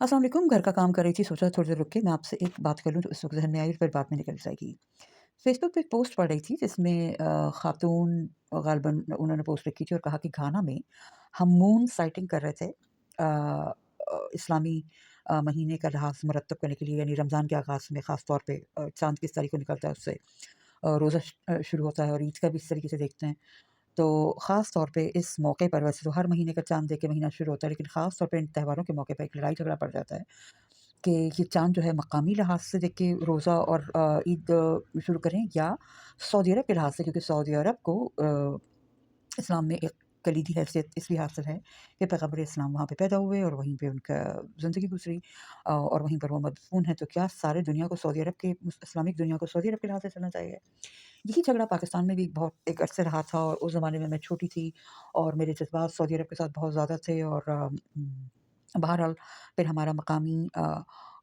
अस्सलाम वालेकुम। घर का काम कर रही थी, सोचा थोड़ी देर रुक के मैं आपसे एक बात कर लूँ जो इस वक़्त ज़हन में आई और फिर बाद में निकल जाएगी। फ़ेसबुक पे एक पोस्ट पढ़ रही थी जिसमें ख़ातून ग़ालिबन उन्होंने पोस्ट लिखी थी और कहा कि घाना में हम मून साइटिंग कर रहे थे इस्लामी महीने का लिहाज़ मुरतब करने के लिए, यानी रमज़ान के आगाज़ में ख़ास तौर पे चाँद किस तारीख को निकलता है उससे रोज़ा शुरू होता है और ईद का भी इस तरीके से देखते हैं। तो ख़ास तौर पे इस मौके पर, वैसे तो हर महीने का चाँद देख के महीना शुरू होता है, लेकिन ख़ास तौर पे इन त्योहारों के मौके पे एक लड़ाई-झगड़ा पड़ जाता है कि ये चाँद जो है मकामी लिहाज़ से देख के रोज़ा और ईद शुरू करें या सऊदी अरब के लिहाज़ से, क्योंकि सऊदी अरब को इस्लाम में एक कलीदी हैसियत इसलिए हासिल है कि पैगम्बर इस्लाम वहाँ पे पैदा हुए और वहीं पे उनका ज़िंदगी गुज़री और वहीं पर वो मदफ़ून है। तो क्या सारे दुनिया को सऊदी अरब के इस्लामिक दुनिया को सऊदी अरब के लिहाज़ से चलना चाहिए? यही झगड़ा पाकिस्तान में भी बहुत एक अरसे रहा था और उस ज़माने में मैं छोटी थी और मेरे जज़्बात सऊदी अरब के साथ बहुत ज़्यादा थे और बहरहाल फिर हमारा मकामी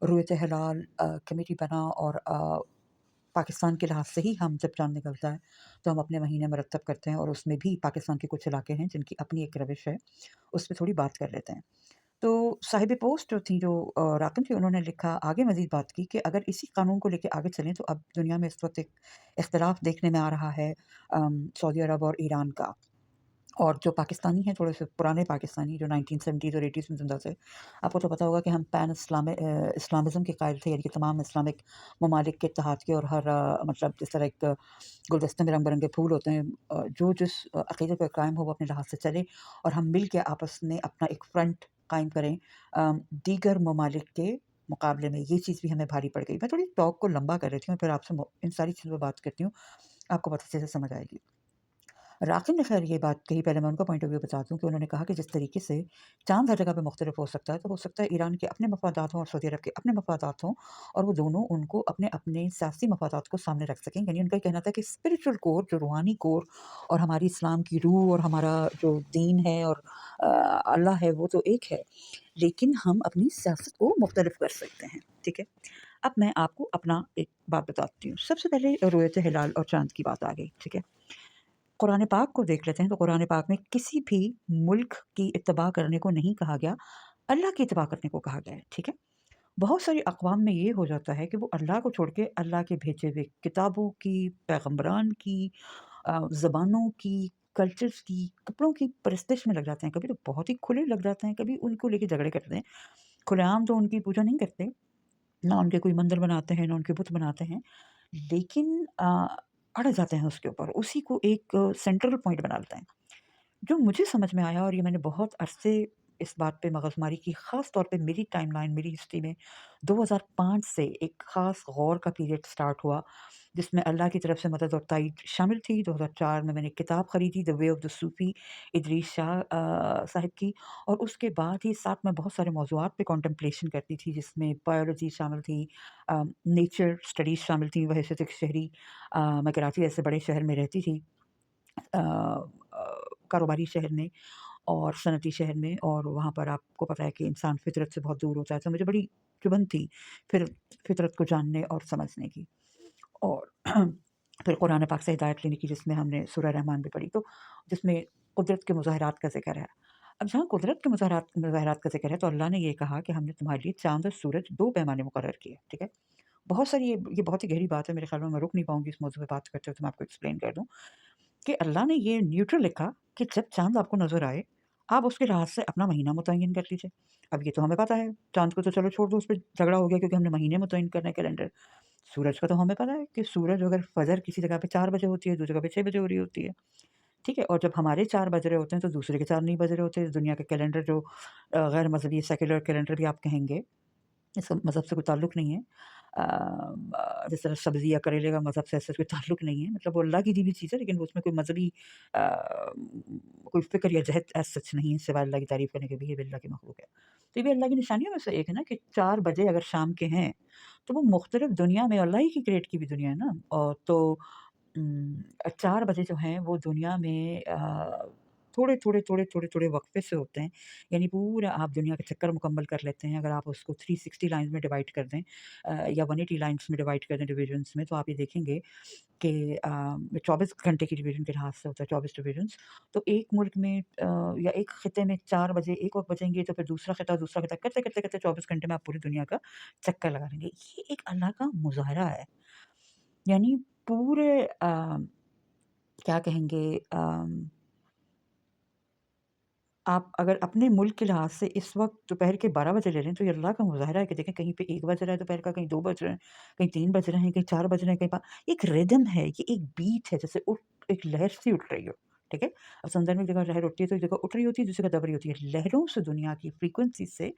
रुयत हिलाल कमेटी बना और पाकिस्तान के लिहाज़ से ही हम जब चाँद निकलता है, तो हम अपने महीने मरतब करते हैं और उसमें भी पाकिस्तान के कुछ इलाके हैं जिनकी अपनी एक रविश है, उस पे थोड़ी बात कर लेते हैं। तो साहिब पोस्ट जो थी, जो राकिम थी, उन्होंने लिखा, आगे मज़ीद बात की कि अगर इसी कानून को लेके आगे चलें तो अब दुनिया में इस वक़्त एक इख्तिलाफ़ देखने में आ रहा है सऊदी अरब और ईरान का। और जो पाकिस्तानी हैं, थोड़े-से पुराने पाकिस्तानी जो 1970s और 80s में ज़िंदा थे, आपको तो पता होगा कि हम इस्लामिज़्म के कायल थे, यानी कि तमाम इस्लामिक ममालिक के इत्तेहाद के और हर मतलब जिस तरह एक गुलदस्ते में रंग-बिरंगे फूल होते हैं, जो जिस अक़ीदे पे कायम हो वो अपने लिहाज़ से चले और हम मिल के आपस में अपना एक फ्रंट कायम करें दीगर ममालिक के मुकाबले में। ये चीज़ भी हमें भारी पड़ गई। मैं थोड़ी टॉक को लंबा कर रही थी और फिर आपसे इन सारी चीज़ों पे बात करती हूँ, आपको बहुत अच्छे से समझ आएगी। राकिब ने ख़ैर ये बात कही, पहले मैं उनका पॉइंट ऑफ व्यू बता दूँ कि उन्होंने कहा कि जिस तरीके से चाँद हर जगह पे मुख्तलिफ़ हो सकता है, तो हो सकता है ईरान के अपने मफ़ादात हों और सऊदी अरब के अपने मफ़ादात हों और वो दोनों उनको अपने-अपने सियासी मफ़ादात को सामने रख सकें। यानी उनका ये कहना था कि स्पिरिचुअल कोर, जो रूहानी कोर और हमारी इस्लाम की रूह और हमारा जो दीन है और अल्लाह है, वो तो एक है, लेकिन हम अपनी सियासत को मुख्तलिफ़ कर सकते हैं, ठीक है? अब मैं आपको अपना एक बात बताती हूँ। सबसे पहले रुयत हिलाल और चाँद की बात आ गई, ठीक है? कुरान पाक को देख लेते हैं, तो कुरान पाक में किसी भी मुल्क की इत्तिबा करने को नहीं कहा गया, अल्लाह की इत्तिबा करने को कहा गया है, ठीक है? बहुत सारी अक़वाम में ये हो जाता है कि वो अल्लाह को छोड़ के अल्लाह के भेजे हुए किताबों की, पैगम्बरान की, ज़बानों की, कल्चर्स की, कपड़ों की परस्तिश में लग जाते हैं। कभी तो बहुत ही खुले लग जाते हैं, कभी उनको लेके झगड़े करते हैं। खुलेआम तो उनकी पूजा नहीं करते, ना उनके कोई मंदिर बनाते हैं, ना उनके बुत बनाते हैं। लेकिन अड़ जाते हैं उसके ऊपर, उसी को एक सेंट्रल पॉइंट बना लेते हैं। जो मुझे समझ में आया और ये मैंने बहुत अरसे इस बात पे मगज़मारी की, ख़ास तौर पे मेरी टाइमलाइन, मेरी हिस्ट्री में 2005 से एक ख़ास गौर का पीरियड स्टार्ट हुआ, जिसमें अल्लाह की तरफ से मदद और ताईद शामिल थी। 2004 में मैंने एक किताब खरीदी, द वे ऑफ द सूफ़ी, इदरीस शाह साहिब की, और उसके बाद ही साथ में बहुत सारे मौज़ूआत पे कॉन्टेम्पलेशन करती थी, जिसमें बायोलॉजी शामिल थी, नेचर स्टडीज़ शामिल थी। बहैसियत एक शहरी, मैं कराची जैसे बड़े शहर में रहती थी, कारोबारी शहर में और सनती शहर में, और वहाँ पर आपको पता है कि इंसान फ़ितरत से बहुत दूर होता है, तो मुझे बड़ी चुभन थी फिर फ़ितरत को जानने और समझने की। और फिर कुरान पाक से हिदायत लेने की, जिसमें हमने सूरह रहमान भी पढ़ी, तो जिसमें कुदरत के मुज़ाहिरात का ज़िक्र है। अब जहाँ कुदरत के मुज़ाहिरात का ज़िक्र है, तो अल्लाह ने ये कहा कि हमने तुम्हारे लिए चाँद और सूरज 2 पैमाने मुकर्रर किए, ठीक है? बहुत सारी ये बहुत ही गहरी बात है, मेरे ख़्याल में मैं रुक नहीं पाऊँगी इस मौज़ू पे बात करते हुए, तो मैं आपको एक्सप्लेन कर दूँ कि अल्लाह ने ये न्यूट्रल लिखा कि जब चाँद आपको नज़र आए, आप उसके लिहाज़ से अपना महीना मुतय्यन कर लीजिए। अब ये तो हमें पता है, चाँद को तो चलो छोड़ दो, उस पे झगड़ा हो गया क्योंकि हमने महीने मुतय्यन करना है कैलेंडर। सूरज का तो हमें पता है कि सूरज अगर फ़जर किसी जगह पे 4 बजे होती है, दूसरी जगह पे 6 बजे हो रही होती है, ठीक है? और जब हमारे 4 बज रहे होते हैं, तो दूसरे के 4 नहीं बज रहे होते। दुनिया के कैलेंडर जो गैर मज़हबी सेक्युलर कैलेंडर भी आप कहेंगे, इसका मज़हब से कोई ताल्लुक नहीं है। जिस तरह सब्ज़ी या करेले का मज़हब से ऐसा कोई ताल्लुक नहीं है, मतलब वो अल्लाह की दी हुई चीज़ है, लेकिन उसमें कोई मज़हबी अ, कोई फ़िक्र या जहद एज़ सच नहीं है, सिवाय अल्लाह की तारीफ़ करने के भी, ये भी अल्लाह की मखलूक है। तो ये भी अल्लाह की निशानियों में से एक है ना कि 4 बजे अगर शाम के हैं, तो वो मुख्तलिफ़ दुनिया में अल्लाह ही की क्रिएट की हुई दुनिया है ना। और तो 4 बजे जो हैं वो दुनिया में थोड़े वक्फे से होते हैं। यानी पूरा आप दुनिया का चक्कर मुकम्मल कर लेते हैं। अगर आप उसको 360 लाइन्स में डिवाइड कर दें या 180 लाइन्स में डिवाइड कर दें डिवीजन्स में, तो आप ये देखेंगे कि 24 घंटे की डिवीज़न के लिहाज से होता है 24 डिवीज़न्स। तो एक मुल्क में या एक खिते में 4 बजे एक वक़्त बजेंगे, तो फिर दूसरा खिता करते 24 घंटे में आप पूरी दुनिया का चक्कर लगा लेंगे। ये एक अल्लाह का मुज़ाहरा है। यानी पूरे क्या कहेंगे आप अगर अपने मुल्क के लिहाज से इस वक़्त दोपहर के 12 बजे ले लें, तो ये अल्लाह का मुज़ाहरा है कि देखें कहीं पे 1 बज रहा है दोपहर का, कहीं 2 बज रहे हैं, कहीं 3 बज रहे हैं, कहीं 4 बज रहे हैं, कहीं पा एक रिदम है, ये एक बीट है, जैसे एक लहर सी उठ रही हो, ठीक है? अब समंदर में एक जगह लहर उठती है, तो एक जगह उठ रही होती है, दूसरी जगह दब रही होती है। लहरों से दुनिया की फ्रीक्वेंसी से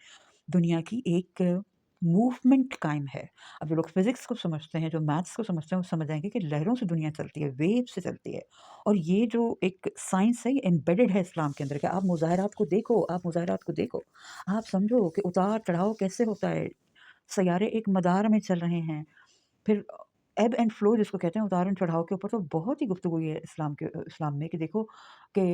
दुनिया की एक मूवमेंट कायम है। अब जो लोग फ़िज़िक्स को समझते हैं, जो मैथ्स को समझते हैं, वो समझ जाएँगे कि लहरों से दुनिया चलती है, वेव से चलती है। और ये जो एक साइंस है, ये एम्बेडेड है इस्लाम के अंदर कि आप मुज़ाहरात को देखो, आप मुज़ाहरात को देखो। आप समझो कि उतार-चढ़ाव कैसे होता है। सैयारे एक मदार में चल रहे हैं। फिर एब एंड फ्लो जिसको कहते हैं, उतार-चढ़ाव के ऊपर तो बहुत ही गुफ्तगू हुई है इस्लाम में कि देखो कि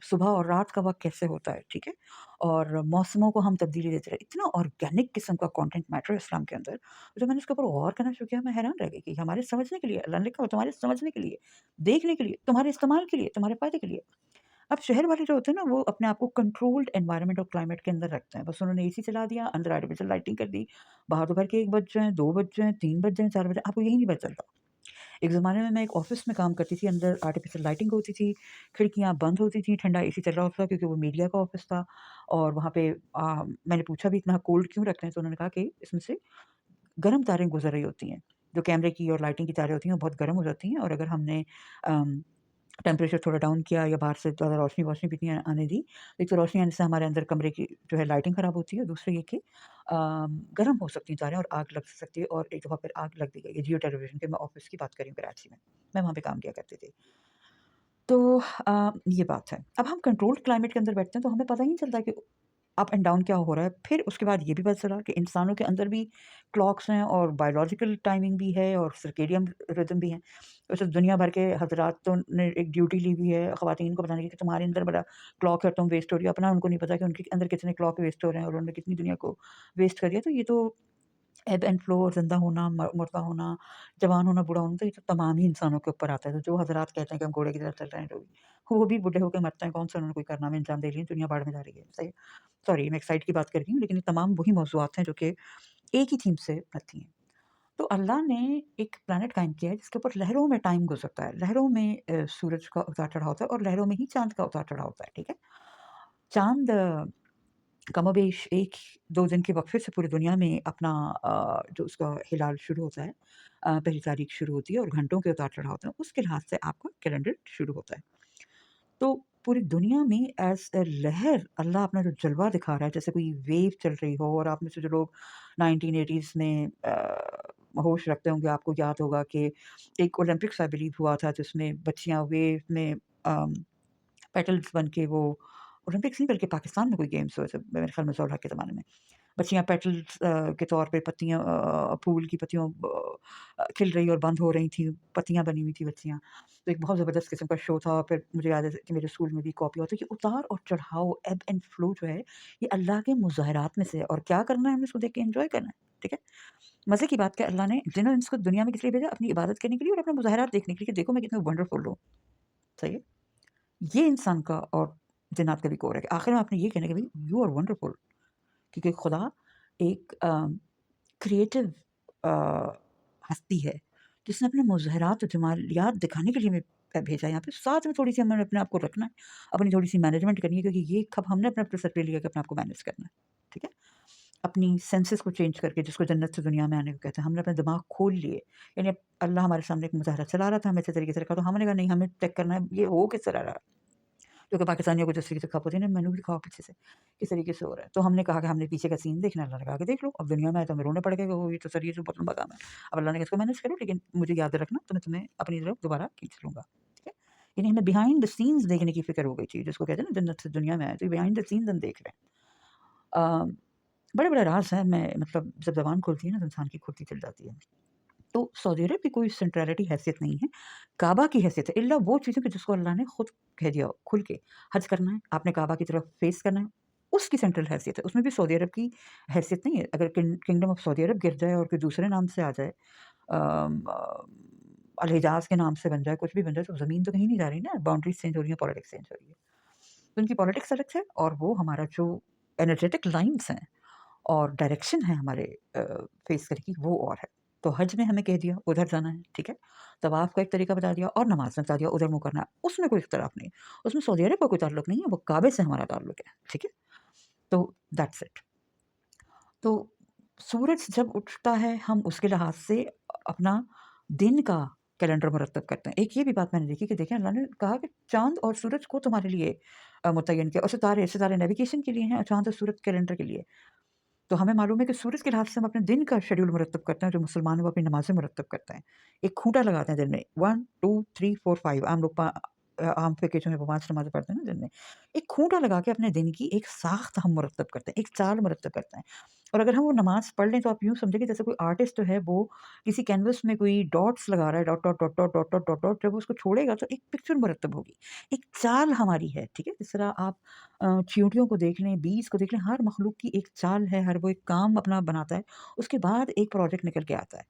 सुबह और रात का वक़्त कैसे होता है, ठीक है? और मौसमों को हम तब्दीली देते रहे। इतना ऑर्गेनिक किस्म का कंटेंट मैटर है इस्लाम के अंदर। जब मैंने उसके ऊपर गौर करना शुरू किया, मैं हैरान रह गई कि हमारे समझने के लिए अल्लाह ने लिखा हुआ तुम्हारे समझने के लिए, देखने के लिए, तुम्हारे इस्तेमाल के लिए, तुम्हारे फ़ायदे के लिए। अब शहर वाले जो होते हैं ना, वो अपने आप को कंट्रोल्ड एनवायरनमेंट और क्लाइमेट के अंदर रखते हैं। बस उन्होंने एसी चला दिया, अंदर आर्टिफ़िशियल लाइटिंग कर दी, बाहर दोपहर के 1 बज जाएँ, 2 बज जाएँ, 3 बज जाएँ, 4 बज जाएँ, आपको यही नहीं पता चलता। एक ज़माने में मैं एक ऑफ़िस में काम करती थी, अंदर आर्टिफ़िशियल लाइटिंग होती थी, खिड़कियाँ बंद होती थी, ठंडा एसी चल रहा होता था क्योंकि वो मीडिया का ऑफ़िस था और वहाँ पे मैंने पूछा भी इतना कोल्ड क्यों रखते हैं? तो उन्होंने कहा कि इसमें से गर्म तारें गुज़र रही होती हैं। जो कैमरे की और लाइटिंग की तारें होती हैं, वो बहुत गर्म हो जाती हैं और अगर हमने अम, टेम्परेचर थोड़ा डाउन किया या बाहर से ज़्यादा रोशनी-वोशनी भी नहीं आने दी, एक तो रोशनी आने से हमारे अंदर कमरे की जो है लाइटिंग ख़राब होती है, दूसरी ये कि गर्म हो सकती हैं तारें और आग लग सकती है और एक दफ़ा फिर आग लग भी गई है जियो टेलीविज़न की, मैं ऑफ़िस की बात कर रही हूँ कराची में। मैं वहाँ पे काम किया करती थी। तो ये बात है। अब हम कंट्रोल्ड क्लाइमेट के अंदर बैठते हैं तो हमें पता ही नहीं चलता कि अप एंड डाउन क्या हो रहा है। फिर उसके बाद ये भी पता चला कि इंसानों के अंदर भी क्लॉक्स हैं और बायोलॉजिकल टाइमिंग भी है और सर्केडियन रिदम भी है। वैसे दुनिया भर के हज़रात तो ने एक ड्यूटी ली हुई है ख़वातीन को बताने की कि तुम्हारे अंदर बड़ा क्लॉक है, तुम वेस्ट हो रही हो। अपना उनको नहीं पता कि उनके अंदर कितने क्लॉक वेस्ट हो रहे हैं और उन्होंने कितनी दुनिया को वेस्ट कर दिया। तो ये तो एब एंड फ्लो और ज़िंदा होना, मुर्दा होना, जवान होना, बूढ़ा होना, तो ये तो तमाम ही इंसानों के ऊपर आता है। तो जो हज़रात कहते हैं कि हम घोड़े की तरह चल रहे हैं जो भी, वो भी बूढ़े होके मरते हैं, कौन-सा उन्होंने कोई कारनामे अंजाम दे लिए, दुनिया भाड़ में जा रही है। सही है। सॉरी मैं एक साइड की बात कर रही हूँ, लेकिन ये तमाम वही मौज़ूआत हैं जो कि एक ही थीम से बनती हैं। तो अल्लाह ने एक प्लैनेट कायम किया है जिसके ऊपर लहरों में टाइम गुज़रता है। लहरों में सूरज का उतार-चढ़ाव होता है और लहरों में ही चाँद का उतार-चढ़ाव होता है, ठीक है? चाँद कमोबेश 1-2 दिन के वक़्फ़े से पूरी दुनिया में अपना जो उसका हिलाल शुरू होता है पहली तारीख शुरू होती है और घंटों के उतार-चढ़ाव होते हैं, उसके लिहाज से आपका कैलेंडर शुरू होता है। तो पूरी दुनिया में एज़ अ लहर अल्लाह अपना जो जलवा दिखा रहा है, जैसे कोई वेव चल रही हो और आप में से जो लोग 1980s में होश रखते होंगे, आपको याद होगा कि एक ओलंपिक्स आई बिलीव हुआ था जिसमें बच्चियाँ वेव में अम पेटल्स बन के वो ओलंपिक्स नहीं बल्कि पाकिस्तान में कोई गेम्स हुए थे मेरे ख़्याल में ज़ोहरा के ज़माने में। बच्चियाँ पेटल्स के तौर पे पत्तियाँ फूल की पत्तियों खिल रही और बंद हो रही थी, पत्तियाँ बनी हुई थी बच्चियाँ। तो एक बहुत ज़बरदस्त किस्म का शो था। फिर मुझे याद है कि मेरे स्कूल में भी कॉपी होती है कि उतार और चढ़ाव, एब एंड फ्लो जो है, ये अल्लाह के मुज़ाहिरात में से है और क्या करना है हमें इसको देख के एन्जॉय करना है, ठीक है? मज़े की बात है अल्लाह ने जिन्होंने इसको दुनिया में किस लिए भेजा? अपनी इबादत करने के लिए और अपने मुज़ाहिरात देखने के लिए कि देखो मैं कितना वंडरफुल हूँ, सही है? ये इंसान का और जिन्नात का भी कोर है कि आखिर में आपने ये कहना है कि भई यू आर वंडरफुल क्योंकि खुदा एक क्रिएटिव अ, हस्ती है, जिसने अपने मुज़हरात और जमालियात दिखाने के लिए हमें भेजा है यहाँ पे। साथ में थोड़ी-सी हमें अपने आप को रखना है, अपनी थोड़ी-सी मैनेजमेंट करनी है क्योंकि ये कब हमने अपने सर पे लिया कि अपने आप को मैनेज करना है, ठीक है? अपनी सेंसेस को चेंज करके जिसको जन्नत से दुनिया में आने को कहते हैं, हमने अपने दिमाग खोल लिए। यानी अब अल्लाह हमारे सामने एक मुज़ाहरा चला रहा था, हमें अच्छे तरीके से रखा तो हमने कहा नहीं हमें चेक करना है ये हो किस तरह रहा है। क्योंकि पाकिस्तानियों को जिस तरीके से खप होती है ना, मैंने भी दिखाओ पीछे से, किस तरीके से हो रहा है। तो हमने कहा कि हमने पीछे का सीन देखना है, अल्लाह ने कहा कि देख लो, अब दुनिया में आए तो हमें रोना पड़ेगा कि ओह! ये तो सर ये तो बहुत लंबा काम है। अब अल्लाह ने कहा इसको मैनेज करो लेकिन मुझे याद रखना तो मैं तुम्हें अपनी तरफ दोबारा खींच लूँगा, ठीक है? यानी हमें बिहाइंड द सीन्स देखने की फ़िक्र हो गई थी, जिसको कहते हैं ना जन्नत से दुनिया में आए, तो बिहाइंड द सीन्स हम देख रहे हैं। बड़े-बड़े राज़ हैं, मैं मतलब जब ज़बान खुलती है ना तो इंसान की खुलती चली जाती है। तो सऊदी अरब की कोई सेंट्रैलिटी हैसियत नहीं है, काबा की हैसियत है, इल्ला वो चीज़ें कि जिसको अल्लाह ने खुद कह दिया खुल के, हज करना है, आपने काबा की तरफ फेस करना है, उसकी सेंट्रल हैसियत है। उसमें भी सऊदी अरब की हैसियत नहीं है। अगर किंगडम ऑफ सऊदी अरब गिर जाए और कोई दूसरे नाम से आ जाए, अम, अल हिजाज़ के नाम से बन जाए, कुछ भी बन जाए, तो ज़मीन तो कहीं नहीं जा रही ना, बाउंड्रीज़ चेंज हो रही हैं, पॉलिटिक्स चेंज हो रही है। तो उनकी पॉलिटिक्स अलग है और वो हमारा जो एनर्जेटिक लाइन्स हैं और डायरेक्शन है हमारे फेस करने की, वो और है। तो हज में हमें कह दिया उधर जाना है, ठीक है? तवाफ़ का एक तरीका बता दिया और नमाज़ में बता दिया उधर मुँह करना है, उसमें कोई इख्तिलाफ़ नहीं। उसमें सऊदी अरब का कोई ताल्लुक नहीं है, वो काबे से हमारा ताल्लुक है, ठीक है? तो दैट्स इट। तो सूरज जब उठता है, हम उसके लिहाज से अपना दिन का कैलेंडर मुरतब करते हैं। एक ये भी बात मैंने देखी कि देखें, अल्लाह ने कहा कि चाँद और सूरज को तुम्हारे लिए मुतय्यन किया, और सितारे सितारे नेविगेशन के लिए हैं और चाँद और सूरज कैलेंडर के लिए। तो हमें मालूम है कि सूरज के लिहाज से हम अपने दिन का शेड्यूल मुरतब करते हैं, जो मुसलमान हैं वो अपनी नमाज़ें मुरतब करते हैं। एक खूंटा लगाते हैं दिन में, 1, 2, 3, 4, 5, आम लोग आम पे के जो है वो 5 नमाज़ें पढ़ते हैं ना दिन में। एक खूंटा लगा के अपने दिन की एक साख़्त हम मुरतब करते हैं, एक चाल मुरतब करते हैं। और अगर हम वो नमाज़ पढ़ लें तो आप यूँ समझिए कि जैसे कोई आर्टिस्ट जो है वो किसी कैनवस में कोई डॉट्स लगा रहा है, dot, dot, dot, dot, dot, dot, dot, dot, जब वो उसको छोड़ेगा तो एक पिक्चर मुरतब होगी। एक चाल हमारी है, ठीक है? जिस तरह आप चींटियों को देख लें, बीज़ को देख लें, हर मखलूक की एक चाल है, हर वो एक काम अपना बनाता है, उसके बाद एक प्रोजेक्ट निकल के आता है।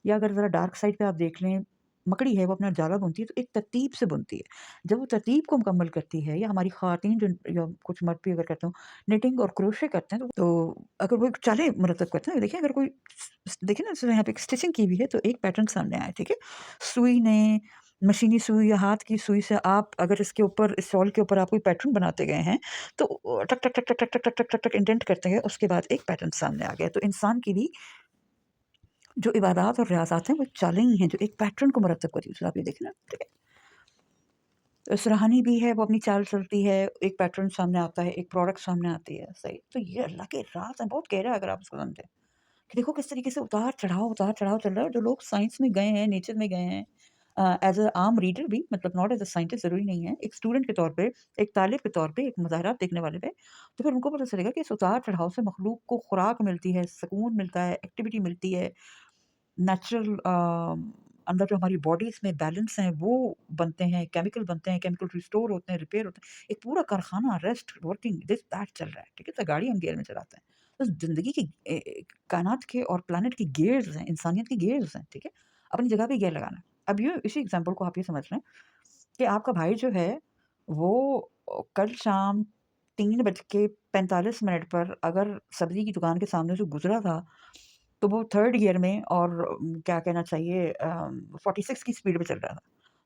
या अगर ज़रा डार्क साइड पे आप देख लें, मकड़ी है वो अपना जाला बुनती है तो एक तरतीब से बुनती है। जब वो तरतीब को मुकम्मल करती है, या हमारी ख़वातीन जो, या कुछ मर्द भी अगर करते हो, निटिंग और क्रोशे करते हैं, तो अगर वो एक चालें मुरतब करते हैं, देखिए अगर कोई देखिए ना, जैसे यहाँ पे एक स्टिचिंग की हुई है तो एक पैटर्न सामने आया है, ठीक है? सुई ने, मशीनी सुई या हाथ की सुई से आप अगर इसके ऊपर, इस शॉल के ऊपर आप कोई पैटर्न बनाते गए हैं, तो टक, टक, टक, टक, टक, टक, टक, टक, टक, टक इंडेंट करते गए, उसके बाद एक पैटर्न सामने आ गया। तो इंसान की भी जो इबादत और रियाज़त हैं, वो चालें ही हैं, जो एक पैटर्न को मुरतब करती है। आप ये देखें ना, ठीक है? तो सुरहानी भी है, वो अपनी चाल चलती है, एक पैटर्न सामने आता है, एक प्रोडक्ट सामने आती है, सही। तो ये अल्लाह के राज़ हैं, बहुत गहरा है अगर आप इसको समझें, कि देखो किस तरीके से उतार-चढ़ाव चल रहा है। जो लोग साइंस में गए हैं, नेचर में गए हैं, एज़ अ आम रीडर भी, मतलब नॉट एज़ अ साइंटिस्ट ज़रूरी नहीं है, एक स्टूडेंट के तौर पे, एक तालिब के तौर पे, एक मुज़ाहरात देखने वाले पे, तो फिर उनको पता चलेगा कि इस उतार-चढ़ाव से मखलूक को खुराक मिलती है, सुकून मिलता है, एक्टिविटी मिलती है, नेचुरल अंदर जो हमारी बॉडीज़ में बैलेंस हैं वो बनते हैं, केमिकल बनते हैं, केमिकल रिस्टोर होते हैं, रिपेयर होते हैं। एक पूरा कारखाना, रेस्ट, वर्किंग, दिस दैट चल रहा है, ठीक है? तो गाड़ी हम गियर में चलाते हैं। तो ज़िंदगी की कायनात के और प्लैनेट की गियर्स हैं, इंसानियत की गियर्स हैं, ठीक है? अपनी जगह पे गियर लगाना है। अब ये इसी एग्ज़ाम्पल को आप ये समझ लें कि आपका भाई जो है वो कल शाम 3:45 पर अगर सब्ज़ी की दुकान के सामने से गुज़रा था, तो वो 3rd गियर में और क्या कहना चाहिए 46 की स्पीड पे चल रहा था।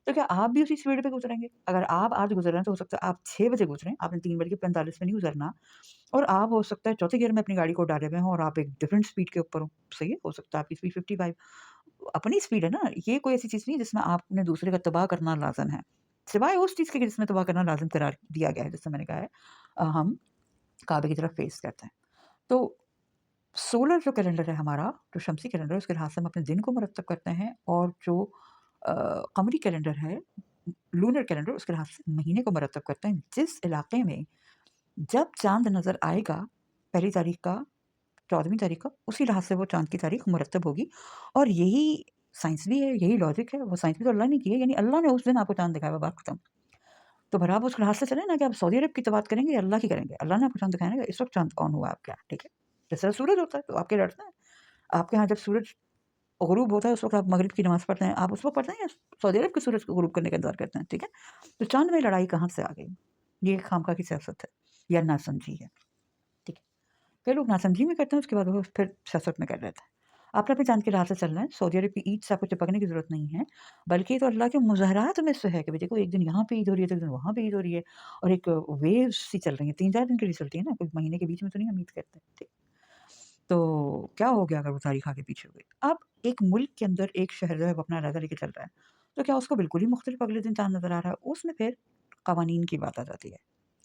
तो क्या आप भी उसी स्पीड पे गुज़रेंगे? अगर आप आज गुज़र रहे हैं तो हो सकता है आप 6 बजे गुज़रें, आपने 3:45 पे नहीं गुज़रना, और आप हो सकता है चौथे गियर में अपनी गाड़ी को डाले हुए हों और आप एक डिफरेंट स्पीड के ऊपर हो, सही है? हो सकता है आपकी स्पीड 55, अपनी स्पीड है ना, ये कोई ऐसी चीज़ नहीं है जिसमें आपने दूसरे का तबाह करना लाज़िम है। सिवाय उस चीज़ के कि जिसमें तबाह करना लाज़िम करार दिया गया है, जैसे मैंने कहा है हम काबे की तरफ फेस करते हैं। तो सोलर जो कैलेंडर है हमारा, जो शमसी कैलेंडर है, उसके लिहाज से हम अपने दिन को मुरतब करते हैं, और जो कमरी कैलेंडर है, लूनर कैलेंडर, उसके लिहाज से महीने को मुरतब करते हैं। जिस इलाके में जब चाँद नज़र आएगा, पहली तारीख का, 14वीं तारीख का, उसी लिहाज से वो चाँद की तारीख मुरतब होगी, और यही साइंस भी है, यही लॉजिक है। वो साइंस भी तो अल्लाह ने की है, यानी अल्लाह ने उस दिन आपको चाँद दिखाया, बात खत्म। तो फिर आप उस लिहाज से चलें ना, कि आप सऊदी अरब की तो बात करेंगे या अल्लाह की करेंगे? अल्लाह ने आपको चाँद दिखाया ना, कि इस वक़्त चाँद ऑन हुआ है आपके यहाँ, ठीक है? जिस तरह सूरज होता है, तो आपके लड़ते हैं। आपके यहाँ जब सूरज ग़ुरूब होता है, उस वक़्त आप मगरिब की नमाज़ पढ़ते हैं, आप उस वक़्त पढ़ते हैं या सऊदी अरब के सूरज को ग़ुरूब करने का इंतज़ार करते हैं, ठीक है? तो चाँद में लड़ाई कहाँ से आ गई? ये खामखा की सियासत है या नासमझी है, ठीक है? कई लोग नासमझी में करते हैं, उसके बाद वो फिर सियासत में कर लेते हैं। आपने अपनी चाँद के राह से चलना है, सऊदी अरब की ईद से आपको चिपकने की ज़रूरत नहीं है, बल्कि ये तो अल्लाह के मुज़ाहरात में से है कि भई देखो, एक दिन यहाँ पे ईद हो रही है, तो एक दिन वहाँ पे ईद हो रही है, और एक वेव्स सी चल रही हैं, 3-4 दिन के लिए चलती है ना, कोई महीने के बीच में तो नहीं हम ईद करते, ठीक? तो क्या हो गया अगर वो तारीख आगे पीछे हो गई? अब एक मुल्क के अंदर एक शहर जो है वो अपना अलहदा लेके चल रहा है, तो क्या उसको बिल्कुल ही मुख्तलिफ अगले दिन चाँद नज़र आ रहा है? उसमें फिर कवानीन की बात आ जाती है।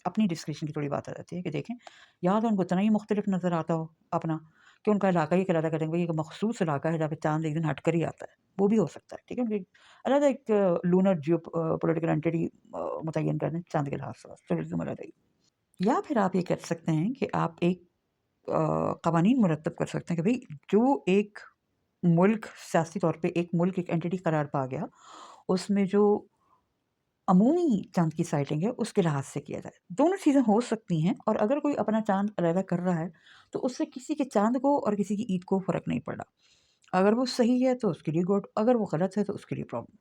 अपनी डिस्क्रिप्शन की थोड़ी बात आ जाती है कि देखें, या तो उनको इतना ही मुख्तलिफ नज़र आता हो अपना, कि उनका इलाका ही एक अलग करेंगे, भई एक मखसूस इलाका है जहाँ पे चाँद एक दिन हट कर ही आता है, वो भी हो सकता है, ठीक है? उनकी अलग एक लूनर पॉलिटिकल एंटिटी मुतय्यन कर दें चाँद के लिहाज से, टूरिज़्म अलग है। या फिर आप ये कर सकते हैं कि आप एक कवानीन मुरतब कर सकते हैं कि भई जो एक मुल्क सियासी तौर पे एक मुल्क एक एंटिटी करार पा गया, उसमें जो अमूमी चाँद की साइटिंग है, उसके लिहाज़ से किया जाए। दोनों चीज़ें हो सकती हैं और अगर कोई अपना चाँद अलग कर रहा है, तो उससे किसी के चाँद को और किसी की ईद को फ़र्क नहीं पड़ रहा। अगर वो सही है तो उसके लिए गुड, अगर वो गलत है तो उसके लिए प्रॉब्लम।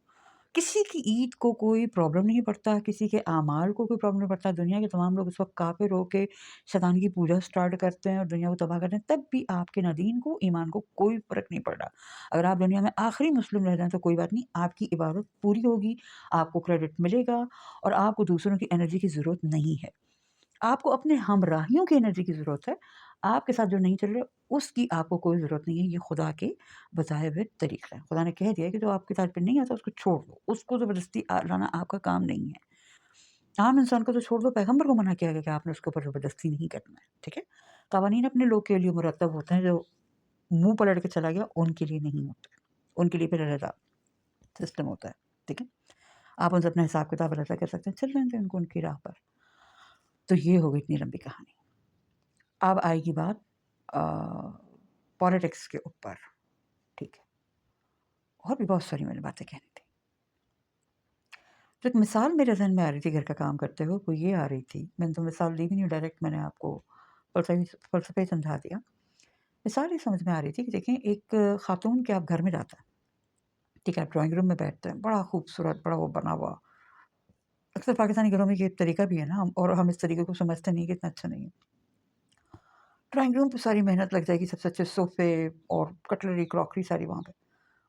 किसी की ईद को कोई प्रॉब्लम नहीं पड़ता, किसी के आमाल को कोई प्रॉब्लम नहीं पड़ता। दुनिया के तमाम लोग इस वक़्त काफ़िर होके शैतान की पूजा स्टार्ट करते हैं और दुनिया को तबाह करते हैं, तब भी आपके ना दीन को, ईमान को कोई फ़र्क नहीं पड़ रहा। अगर आप दुनिया में आखिरी मुस्लिम रह जाएँ तो कोई बात नहीं, आपकी इबादत पूरी होगी, आपको क्रेडिट मिलेगा और आपको दूसरों की एनर्जी की ज़रूरत नहीं है। आपको अपने हमराहियों की एनर्जी की ज़रूरत है। आपके साथ जो नहीं चल रहा, उसकी आपको कोई ज़रूरत नहीं है। ये खुदा के बताए हुए तरीक़े हैं। खुदा ने कह दिया है कि जो आपके साथ पे नहीं आता उसको छोड़ दो। उसको ज़बरदस्ती लाना आपका काम नहीं है। आम इंसान को तो छोड़ दो, पैगंबर को मना किया गया कि आपने उसके ऊपर ज़बरदस्ती नहीं करना है, ठीक है? कवानीन अपने लोग के लिए मुरतब होते हैं, जो मुँह पलट के चला गया उनके लिए नहीं होते। उनके लिए फिर अलग सिस्टम होता है, ठीक है? आप उनसे अपना हिसाब-किताब अलग कर सकते हैं, चल रहने दें उनको उनकी राह पर। तो ये हो गई इतनी लंबी कहानी। अब आएगी बात अ, पॉलिटिक्स के ऊपर, ठीक है? और भी बहुत सारी मैंने बातें कहनी थी। तो एक मिसाल मेरे ज़हन में आ रही थी घर का काम करते हुए, वो ये आ रही थी, मैंने तो मिसाल दी भी नहीं, डायरेक्ट मैंने आपको फ़लसफ़ा ही समझा दिया। मिसाल ये समझ में आ रही थी कि देखें, एक ख़ातून के आप घर में जाता है, ठीक है? आप ड्राइंग रूम में बैठते हैं, बड़ा खूबसूरत, बड़ा वो बना हुआ। अक्सर पाकिस्तानी घरों में ये तरीका भी है ना, और हम इस तरीके को समझते नहीं कि इतना अच्छा नहीं है। ड्राइंग रूम पे सारी मेहनत लग जाएगी, सबसे अच्छे सोफ़े और कटलरी, क्रॉकरी सारी वहाँ पे।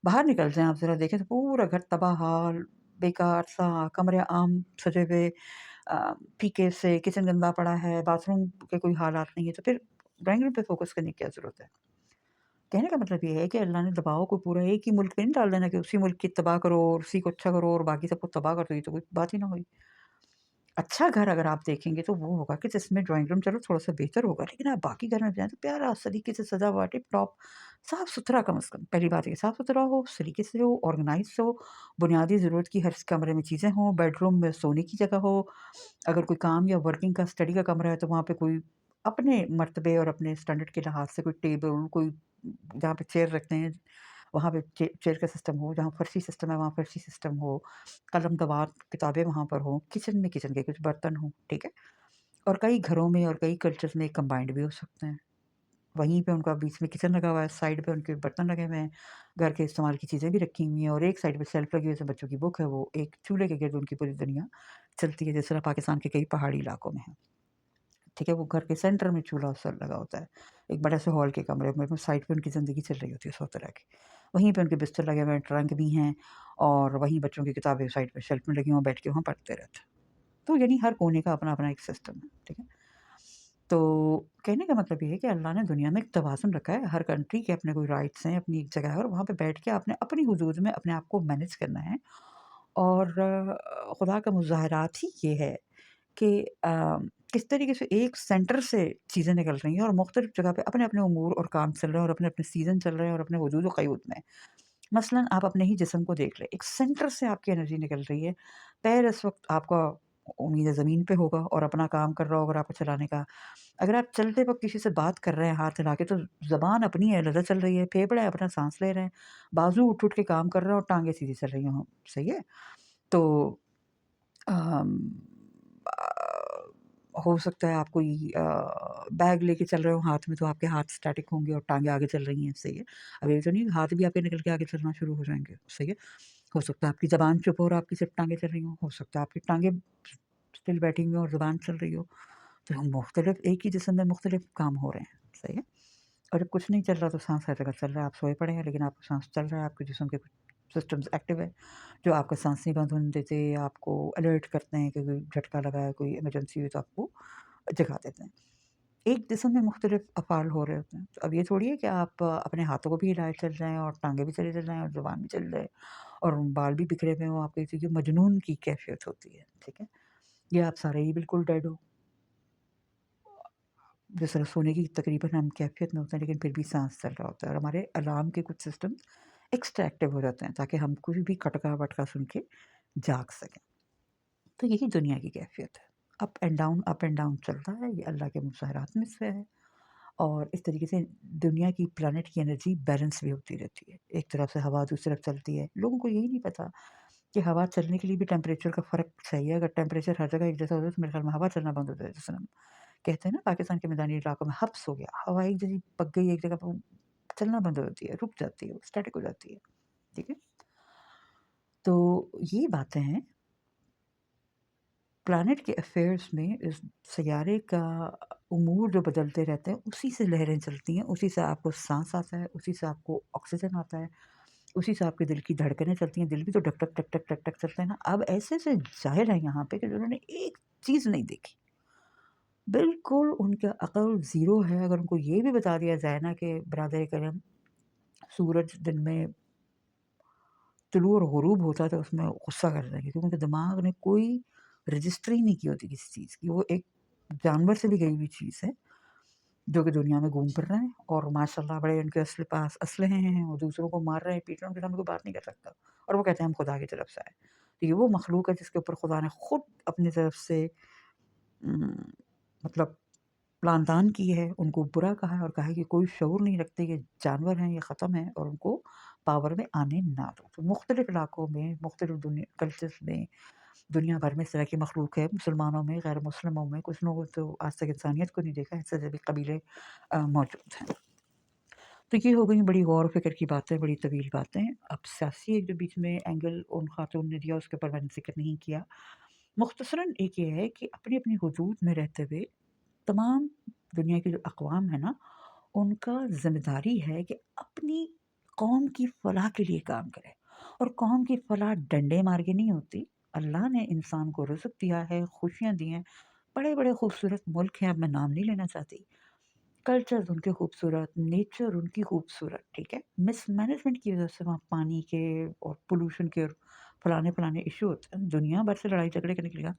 बाहर निकल जाएँ आप ज़रा देखें तो पूरा घर तबाह-हाल, बेकार-सा, कमरे आम सजे हुए, फीके से, किचन गंदा पड़ा है, बाथरूम के कोई हालात नहीं है, तो फिर ड्राइंग रूम पे फ़ोकस करने की क्या ज़रूरत है? कहने का मतलब ये है कि अल्लाह ने दबाव को पूरा एक ही मुल्क पे नहीं डाल देना कि उसी मुल्क की तबाह करो और उसी को अच्छा करो और बाकी सबको तबाह कर दो, ये तो कोई बात ही ना हुई। अच्छा घर अगर आप देखेंगे तो वो होगा कि जिसमें ड्राइंग रूम चलो थोड़ा-सा बेहतर होगा, लेकिन आप बाकी घर में जाएँ तो प्यारा सलीके से सजा हुआ टिप-टॉप, साफ-सुथरा कम से कम। पहली बात ये साफ-सुथरा हो, सलीके से हो, ऑर्गनाइज़्ड हो, बुनियादी ज़रूरत की हर कमरे में चीज़ें हों, बेडरूम में सोने की जगह हो। अगर कोई काम या वर्किंग का स्टडी का कमरा है तो वहाँ पे कोई अपने मर्तबे और अपने स्टैंडर्ड के लिहाज से कोई टेबल, कोई जहाँ पे चेयर रखते हैं, वहाँ पे चेयर का सिस्टम हो, जहाँ फर्शी सिस्टम है वहाँ फर्शी सिस्टम हो, कलम दवात किताबें वहाँ पर हों, किचन में किचन के कुछ बर्तन हों, ठीक है? और कई घरों में और कई कल्चर्स में कंबाइंड भी हो सकते हैं। वहीं पे उनका बीच में किचन लगा हुआ है, साइड पे उनके बर्तन लगे हुए हैं, घर के इस्तेमाल की चीज़ें भी रखी हुई हैं और एक साइड पे शेल्फ लगी हुई है, जैसे बच्चों की बुक है, वो एक चूल्हे के गिर्द उनकी पूरी दुनिया चलती है, जिस तरह पाकिस्तान के कई पहाड़ी इलाकों में है। ठीक है? वो घर के सेंटर में चूल्हा स लगा होता है। एक बड़े से हॉल के कमरे में साइड पे उनकी ज़िंदगी चल रही होती है 100 तरह की। वहीं पे उनके बिस्तर लगे हुए हैं, ट्रंक भी हैं और वहीं बच्चों की किताबें साइड पे शेल्फ में लगी हुई हैं, बैठ के वहाँ पढ़ते रहते हैं। तो यानी हर कोने का अपना-अपना एक सिस्टम है, ठीक है? तो कहने का मतलब ये है कि अल्लाह ने दुनिया में एक तवाज़ुन रखा है, हर कंट्री के अपने कोई राइट्स हैं, अपनी एक जगह है और वहाँ पे बैठ के आपने अपनी हुदूद में अपने आप को मैनेज करना है और खुदा का मुज़ाहरात ही ये है कि किस तरीके से एक सेंटर से चीज़ें निकल रही हैं और मुख्तलिफ़ जगह पे अपने-अपने उमूर और काम चल रहे हैं और अपने-अपने सीज़न चल रहे हैं और अपने हुदूद व क़यूद में। मसलन आप अपने ही जिस्म को देख लें, एक सेंटर से आपकी एनर्जी निकल रही है। पैर इस वक़्त आपका उम्मीद है ज़मीन पे होगा और अपना काम कर रहा होगा आपको चलाने का। अगर आप चलते वक़्त किसी से बात कर रहे हैं हाथ हिला के तो ज़बान अपनी है, लज़त चल रही है, फेफड़े अपना साँस ले रहे हैं, बाजू उठ-उठ के काम कर रहे हैं और टाँगें सीधी चल रही हैं, सही है? तो अम, हो सकता है आप कोई बैग लेके चल रहे हो हाथ में तो आपके हाथ स्टैटिक होंगे और टाँगें आगे चल रही हैं, सही है। अब ये तो नहीं हाथ भी आपके निकल के आगे चलना शुरू हो जाएँगे, सही है। हो सकता है आपकी ज़बान चुप हो और आपकी सिर्फ़ टाँगें चल रही हों, हो सकता है आपकी टाँगें स्टिल बैठी हुई हों और ज़ुबान चल रही हो। तो हम मुख्तलिफ़ एक ही जिस्म में मुख्तलिफ़ काम हो रहे हैं, सही है। और जब कुछ नहीं चल रहा तो साँस हर जगह चल रहा है, आप सोए पड़े हैं लेकिन आपका साँस चल रहा है, आपके जिस्म के कुछ सिस्टम्स एक्टिव है, जो आपका साँस नहीं बंद होने देते, आपको अलर्ट करते हैं कि कोई झटका लगा है, कोई इमरजेंसी हुई तो आपको जगा देते हैं। एक जिस्म में मुख्तलिफ़ अफ़आल हो रहे होते हैं। तो अब ये थोड़ी है कि आप अपने हाथों को भी हिलाए चल रहे हैं और टाँगें भी चले चल रहे हैं और ज़ुबान भी चल रहे हैं और बाल भी बिखरे हुए हों आपके, तो ये मजनून की कैफ़ियत होती है, ठीक है? या आप सारे ही बिल्कुल डेड हो। जिस तरह सोने की तकरीबन हम कैफ़ियत में होते हैं लेकिन फिर भी साँस चल रहा होता है और हमारे अलार्म के कुछ सिस्टम एक्स्ट्रा एक्टिव हो जाते हैं ताकि हम कुछ भी खटका-वटका सुन के जाग सकें। तो यही दुनिया की कैफ़ियत है। अप एंड डाउन चलता है, ये अल्लाह के मुसहरात में से है اور اس طریقے سے دنیا کی پلانٹ کی انرجی بیلنس بھی ہوتی رہتی ہے، ایک طرف سے ہوا دوسری طرف چلتی ہے۔ لوگوں کو یہی نہیں پتا کہ ہوا چلنے کے لیے بھی ٹیمپریچر کا فرق چاہیے، اگر ٹیمپریچر ہر جگہ ایک جیسا ہوتا ہے تو میرے خیال میں ہوا چلنا بند ہو جائے، جیسے ہم کہتے ہیں نا پاکستان کے میدانی علاقوں میں حبس ہو گیا، ہوا ایک جیسی پک گئی ایک جگہ پہ چلنا بند ہو جاتی ہے، رک جاتی ہے، اسٹیٹک ہو جاتی ہے، ٹھیک ہے؟ تو یہ باتیں ہیں پلانٹ کے افیئرس میں، اس سیارے کا امور جو بدلتے رہتے ہیں اسی سے لہریں چلتی ہیں، اسی سے آپ کو سانس آتا ہے، اسی سے آپ کو آکسیجن آتا ہے، اسی سے آپ کے دل کی دھڑکنیں چلتی ہیں، دل بھی تو ڈک ٹک ٹک ٹک ٹک ٹک چلتے ہیں نا۔ اب ایسے ایسے جاہل ہیں یہاں پہ کہ جنہوں نے ایک چیز نہیں دیکھی، بالکل ان کا عقل زیرو ہے۔ اگر ان کو یہ بھی بتا دیا جائے نا کہ برادر کرم سورج دن میں طلوع اور غروب ہوتا ہے تو اس میں غصہ کر جائیں گے، کیونکہ ان کے دماغ نے کوئی رجسٹر ہی نہیں کی ہوتی کسی چیز کی، وہ ایک جانور سے بھی گئی ہوئی چیز ہے جو کہ دنیا میں گھوم پھر رہے ہیں، اور ماشاء اللہ بڑے ان کے پاس اسلحے ہیں اور دوسروں کو مار رہے ہیں، پیٹ رہے ہیں، ان کے سامنے کوئی بات نہیں کر سکتا، اور وہ کہتے ہیں ہم خدا کی طرف سے آئے۔ تو یہ وہ مخلوق ہے جس کے اوپر خدا نے خود اپنی طرف سے مطلب پلانتان کی ہے، ان کو برا کہا ہے اور کہا ہے کہ کوئی شعور نہیں رکھتے، یہ جانور ہیں، یہ ختم ہیں اور ان کو پاور میں آنے نہ دو۔ تو مختلف علاقوں میں، مختلف دنیا کلچرز میں، دنیا بھر میں اس طرح کی مخلوق ہے، مسلمانوں میں، غیر مسلموں میں، کچھ لوگوں تو آج تک انسانیت کو نہیں دیکھا، ایسے بھی قبیلے موجود ہیں۔ تو یہ ہو گئی بڑی غور و فکر کی باتیں، بڑی طویل باتیں۔ اب سیاسی ایک جو بیچ میں اینگل ان خاتون نے دیا اس کے اوپر میں نے ذکر نہیں کیا۔ مختصراً ایک یہ ہے کہ اپنی اپنی حدود میں رہتے ہوئے تمام دنیا کے جو اقوام ہیں نا، ان کا ذمہ داری ہے کہ اپنی قوم کی فلاح کے لیے کام کرے، اور قوم کی فلاح ڈنڈے مار کے نہیں ہوتی۔ اللہ نے انسان کو رزق دیا ہے، خوشیاں دی ہیں، بڑے بڑے خوبصورت ملک ہیں، اب میں نام نہیں لینا چاہتی، کلچرز ان کے خوبصورت، نیچر ان کی خوبصورت، ٹھیک ہے؟ مس مینجمنٹ کی وجہ سے وہاں پانی کے اور پولوشن کے اور فلانے ایشو ہوتے ہیں، دنیا بھر سے لڑائی جھگڑے کرنے کے لیے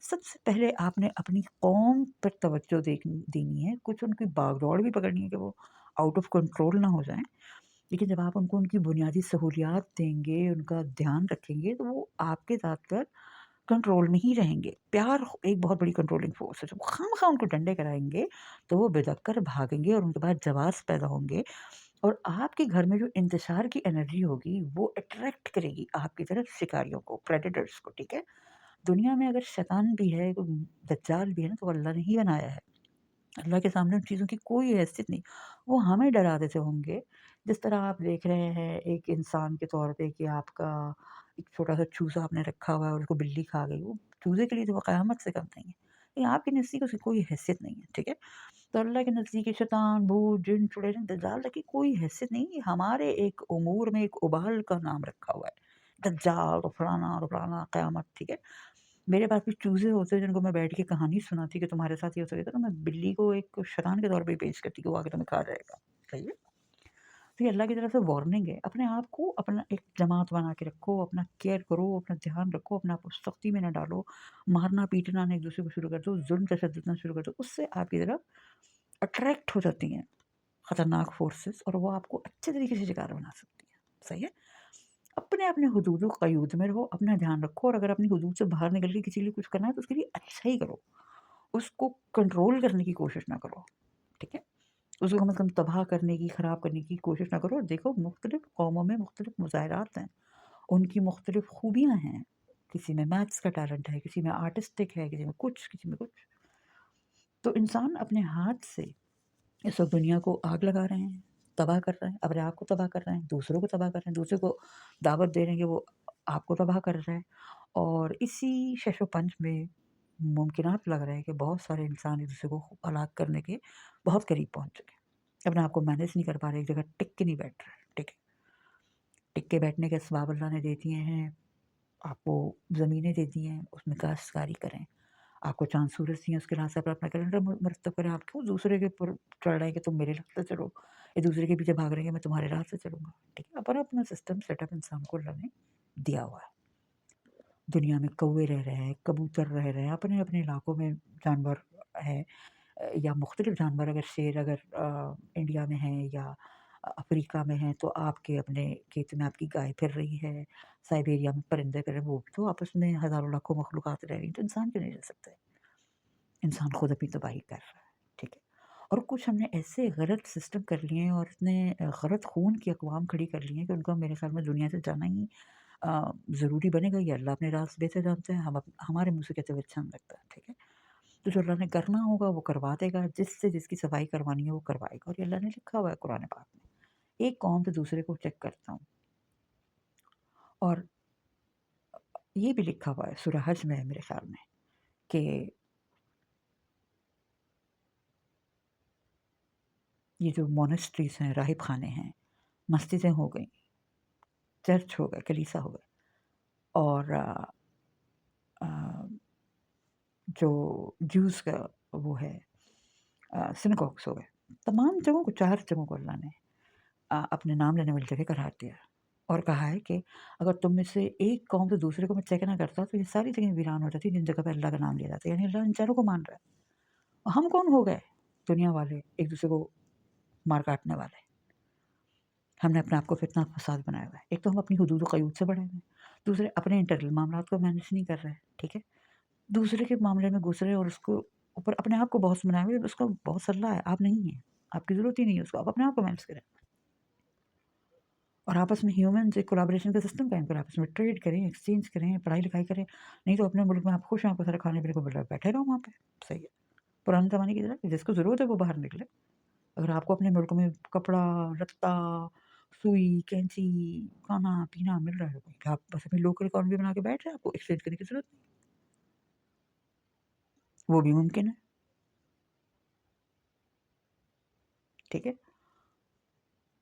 سب سے پہلے آپ نے اپنی قوم پر توجہ دینی ہے، کچھ ان کی باغ دوڑ بھی پکڑنی ہے کہ وہ آؤٹ آف کنٹرول نہ ہو جائیں، لیکن جب آپ ان کو ان کی بنیادی سہولیات دیں گے، ان کا دھیان رکھیں گے تو وہ آپ کے ذات پر کنٹرول میں ہی رہیں گے۔ پیار ایک بہت بڑی کنٹرولنگ فورس ہے، جب خواہ ان کو ڈنڈے کرائیں گے تو وہ بھدک کر بھاگیں گے اور ان کے بعد جواز پیدا ہوں گے، اور آپ کے گھر میں جو انتشار کی انرجی ہوگی وہ اٹریکٹ کرے گی آپ کی طرف شکاریوں کو، پریڈیٹرز کو، ٹھیک ہے؟ دنیا میں اگر شیطان بھی ہے، کوئی دجال بھی ہے نا، تو اللہ نے ہی بنایا ہے۔ اللہ کے سامنے ان چیزوں کی کوئی حیثیت نہیں، وہ ہمیں ڈرا دیتے ہوں گے، جس طرح آپ دیکھ رہے ہیں ایک انسان کے طور پہ کہ آپ کا ایک چھوٹا سا چوزا آپ نے رکھا ہوا ہے اور اس کو بلی کھا گئی، وہ چوزے کے لیے تو وہ قیامت سے کم نہیں ہے، لیکن آپ کے نزدیک اس کی کوئی حیثیت نہیں ہے، ٹھیک ہے؟ تو اللہ کے نزدیک شیطان، بھوت، جن، چڑیل، دجال تک کی کوئی حیثیت نہیں، یہ ہمارے ایک امور میں ایک ابال کا نام رکھا ہوا ہے، دجال اور فلانا قیامت، ٹھیک ہے؟ میرے پاس بھی چوزے ہوتے جن کو میں بیٹھ کے کہانی سناتی کہ تمہارے ساتھ یہ ہو سکے گا، تو میں بلی کو ایک شیطان کے طور پہ پیش کرتی کہ وہ آگے تمہیں کھا جائے گا، صحیح ہے؟ تو یہ اللہ کی طرف سے وارننگ ہے، اپنے آپ کو اپنا ایک جماعت بنا کے رکھو، اپنا کیئر کرو، اپنا دھیان رکھو، اپنے آپ کو سختی میں نہ ڈالو، مارنا پیٹنا نہ ایک دوسرے کو شروع کر دو، ظلم تشدد نہ شروع کر دو، اس سے آپ کی طرف اٹریکٹ ہو جاتی ہیں خطرناک فورسز، اور وہ آپ کو اچھے طریقے سے شکار بنا سکتی ہیں، صحیح ہے؟ اپنے حدود و قیود میں رہو، اپنا دھیان رکھو، اور اگر اپنی حدود سے باہر نکل کے کسی کے لیے کچھ کرنا ہے تو اس کے لیے اچھا ہی کرو، اس کو کنٹرول کرنے کی کوشش نہ کرو، ٹھیک ہے؟ اس کو کم از کم تباہ کرنے کی، خراب کرنے کی کوشش نہ کرو۔ دیکھو مختلف قوموں میں مختلف مظاہرات ہیں، ان کی مختلف خوبیاں ہیں، کسی میں میتھس کا ٹیلنٹ ہے، کسی میں آرٹسٹک ہے، کسی میں کچھ، کسی میں کچھ۔ تو انسان اپنے ہاتھ سے اس وقت دنیا کو آگ لگا رہے ہیں، تباہ کر رہے ہیں، اپنے آپ کو تباہ کر رہے ہیں، دوسروں کو تباہ کر رہے ہیں، دوسرے کو دعوت دے رہے ہیں کہ وہ آپ کو تباہ کر رہے ہیں، اور اسی شش و پنج میں ممکنات لگ رہے ہیں کہ بہت سارے انسان ایک دوسرے کو ہلاک کرنے کے بہت قریب پہنچ چکے ہیں، اپنے آپ کو مینیج نہیں کر پا رہے، ایک جگہ ٹک کے نہیں بیٹھ رہے، ٹھیک ہے؟ ٹک کے بیٹھنے کے اسباب اللہ نے دے دیے ہیں، آپ کو زمینیں دے دی ہیں، اس میں کاشتکاری کریں، آپ کو چاند سورج دیے ہیں، اس کے راستے پر اپنا کیلنڈر مرتب کریں، آپ کیوں دوسرے کے اوپر چڑھ رہے ہیں کہ تم میرے راستے چلو، یا دوسرے کے پیچھے بھاگ رہے ہیں کہ میں تمہارے راستے چلوں گا، ٹھیک ہے؟ اپنا سسٹم سیٹ اپ انسان کو اللہ نے دیا ہوا ہے۔ دنیا میں کوے رہ رہے ہیں، کبوتر رہ رہے ہیں، اپنے اپنے علاقوں میں جانور ہیں، یا مختلف جانور، اگر شیر اگر انڈیا میں ہیں یا افریقہ میں ہیں تو آپ کے اپنے کھیت میں آپ کی گائے پھر رہی ہے، سائبیریا میں پرندے پھر رہے ہیں، وہ بھی تو آپس میں ہزاروں لاکھوں مخلوقات رہ رہی ہیں، تو انسان کیوں نہیں رہ سکتے؟ انسان خود اپنی تباہی کر رہا ہے، ٹھیک ہے؟ اور کچھ ہم نے ایسے غلط سسٹم کر لیے ہیں اور اتنے غلط خون کی اقوام کھڑی کر لی ہیں کہ ان کو میرے خیال میں دنیا سے جانا ہی ضروری بنے گا. یہ اللہ اپنے راز بہتر جانتے ہیں، ہمارے منہ سے کہتے ہوئے اچھا نہیں لگتا ہے. ٹھیک ہے، تو جو اللہ نے کرنا ہوگا وہ کروا دے گا، جس سے جس کی صفائی کروانی ہے وہ کروائے گا. اور یہ اللہ نے لکھا ہوا ہے قرآن پاک میں. ایک قوم سے دوسرے کو چیک کرتا ہوں. اور یہ بھی لکھا ہوا ہے سورہ حج میں میرے خیال میں کہ یہ جو مونسٹریز ہیں، راہب خانے ہیں، مسجدیں ہو گئیں، چرچ ہو گئے، کلیسا ہو گئے، اور جو جوز کا وہ ہے سنگوگس ہو گئے، تمام جگہوں کو، 4 جگہوں کو اللہ نے اپنے نام لینے والی جگہ قرار دیا اور کہا ہے کہ اگر تم میں سے ایک قوم سے دوسرے کو میں چیک نہ کرتا تو یہ ساری جگہیں ویران ہو جاتی جن جگہ پہ اللہ کا نام لیا جاتا ہے. یعنی اللہ ان چاروں کو مان رہا ہے. اور ہم کون ہو گئے؟ دنیا والے، ایک دوسرے کو مار کاٹنے والے. ہم نے اپنے آپ کو فتنہ فساد بنایا ہوا ہے. ایک تو ہم اپنی حدود و قیود سے بڑھے ہوئے ہیں، دوسرے اپنے انٹرنل معاملات کو مینیج نہیں کر رہے. ٹھیک ہے، دوسرے کے معاملے میں گھس رہے اور اس کو اوپر اپنے آپ کو باس بنائے ہوئے. اس کو باس اللہ ہے، آپ نہیں ہیں، آپ کی ضرورت ہی نہیں ہے اس کو. آپ اپنے آپ کو مینیج کریں اور آپس میں ہیومنز ایک کولیبریشن کا سسٹم قائم کریں، آپس میں ٹریڈ کریں، ایکسچینج کریں، پڑھائی لکھائی کریں. نہیں تو اپنے ملک میں آپ خوش ہیں، آپ کو سارے کھانے پینے کو مل رہا ہے، بیٹھے رہو وہاں پہ. صحیح ہے، پرانے زمانے کی طرح جس کو ضرورت ہے وہ باہر نکلے. اگر آپ کو اپنے ملک میں کپڑا لتا، سوئی، کینچی، کھانا پینا مل رہا ہے کہ آپ بس اپنی لوکل اکانومی بنا کے بیٹھ رہے ہیں، آپ کو ایکسچینج کرنے کی ضرورت نہیں. وہ بھی ممکن ہے. ٹھیک ہے،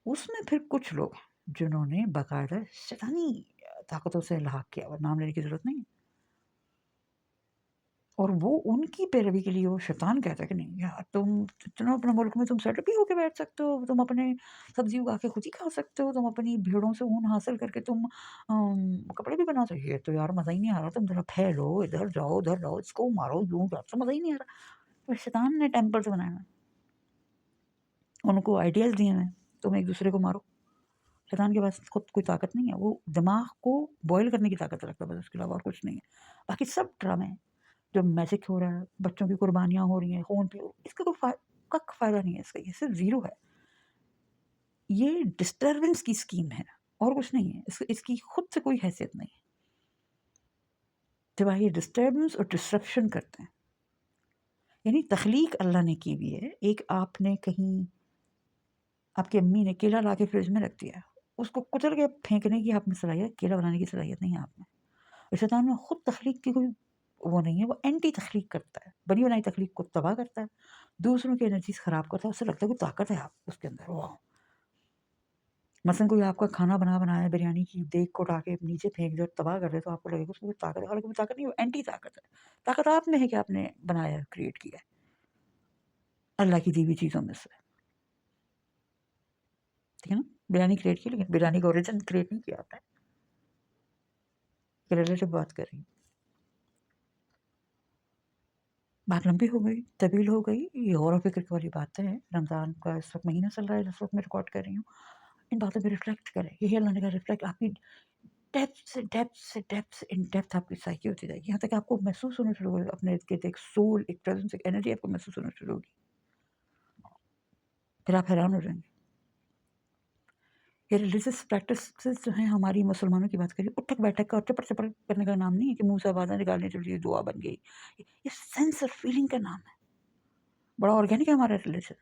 اس میں پھر کچھ لوگ ہیں جنہوں نے باقاعدہ شیطانی طاقتوں سے الحاق کیا اور نام لینے کی ضرورت نہیں ہے. اور وہ ان کی پیروی کے لیے وہ شیطان کہتا ہے کہ نہیں یار، تم اتنا اپنے ملک میں تم سیٹ بھی ہو کے بیٹھ سکتے ہو، تم اپنے سبزی اگا کے خود ہی کھا سکتے ہو، تم اپنی بھیڑوں سے اون حاصل کر کے تم کپڑے بھی بنا سکتے. تو یار مزہ ہی نہیں آ رہا، تم ذرا پھیلو، ادھر جاؤ ادھر جاؤ، اس کو مارو یوں جاؤ، تو مزہ ہی نہیں آ رہا. تو شیطان نے ٹیمپل سے بنایا ہے، ان کو آئیڈیاز دیے ہیں، تم ایک دوسرے کو مارو. شیطان کے پاس خود کوئی طاقت نہیں ہے، وہ دماغ کو بوائل کرنے کی طاقت رکھتا ہے بس، اس کے علاوہ اور کچھ نہیں ہے. باقی سب ڈرامے ہیں. جو میجک ہو رہا ہے، بچوں کی قربانیاں ہو رہی ہیں خون پہ، اس کا کوئی کک فائدہ نہیں ہے. اس کا یہ صرف زیرو ہے. یہ ڈسٹربنس کی اسکیم ہے اور کچھ نہیں ہے. اس کی خود سے کوئی حیثیت نہیں ہے. جب یہ ڈسٹربنس اور ڈسرپشن کرتے ہیں، یعنی تخلیق اللہ نے کی ہوئی ہے. ایک آپ نے کہیں، آپ کی امی نے کیلا لا کے فریج میں رکھ دیا، اس کو کچل کے پھینکنے کی آپ میں صلاحیت، کیلا بنانے کی صلاحیت نہیں ہے آپ میں. اور شیطان میں خود تخلیق کی کوئی وہ نہیں ہے، وہ اینٹی تخلیق کرتا ہے، بنی بنائی تخلیق کو تباہ کرتا ہے، دوسروں کی انرجیز خراب کرتا ہے. اس سے لگتا ہے کوئی طاقت ہے آپ اس کے اندر. واہ، مثلاً کوئی آپ کا کھانا بنایا بریانی کی دیگ کو اٹھا کے نیچے پھینک دے اور تباہ کر دے تو آپ کو لگے گا اس میں کوئی طاقت ہے. حالانکہ کوئی طاقت نہیں، وہ اینٹی طاقت ہے. طاقت آپ میں ہے کہ آپ نے بنایا ہے، کریٹ کیا ہے اللہ کی دی ہوئی چیزوں میں سے. ٹھیک ہے نا، بریانی کریٹ کی، لیکن بریانی کا اوریجن کریٹ نہیں کیا آپ نے. ریلیٹو بات کر رہی ہوں. بات لمبی ہو گئی، طویل ہو گئی. یہ غور و فکر والی باتیں ہیں. رمضان کا اس وقت مہینہ چل رہا ہے جس وقت میں ریکارڈ کر رہی ہوں. ان باتوں پہ ریفلیکٹ کریں. یہی اللہ نے کہا ریفلیکٹ. آپ کی ڈیپتھ آپ کی سائیکی ہوتی جائے گی، یہاں تک کہ آپ کو محسوس ہونا شروع ہوگا اپنے ارد گرد ایک سول، ایک پریزنس، ایک انرجی آپ کو محسوس ہونا شروع ہوگی. پھر آپ حیران ہو جائیں گے. یہ ریلیجیس پریکٹسز جو ہیں ہماری مسلمانوں کی بات کریے، اٹھک بیٹھک کا اور چپڑ چپڑ کرنے کا نام نہیں ہے کہ منہ سے آوازیں نکالنے چلیے دعا بن گئی. یہ سینس اور فیلنگ کا نام ہے. بڑا آرگینک ہے ہمارا ریلیجن.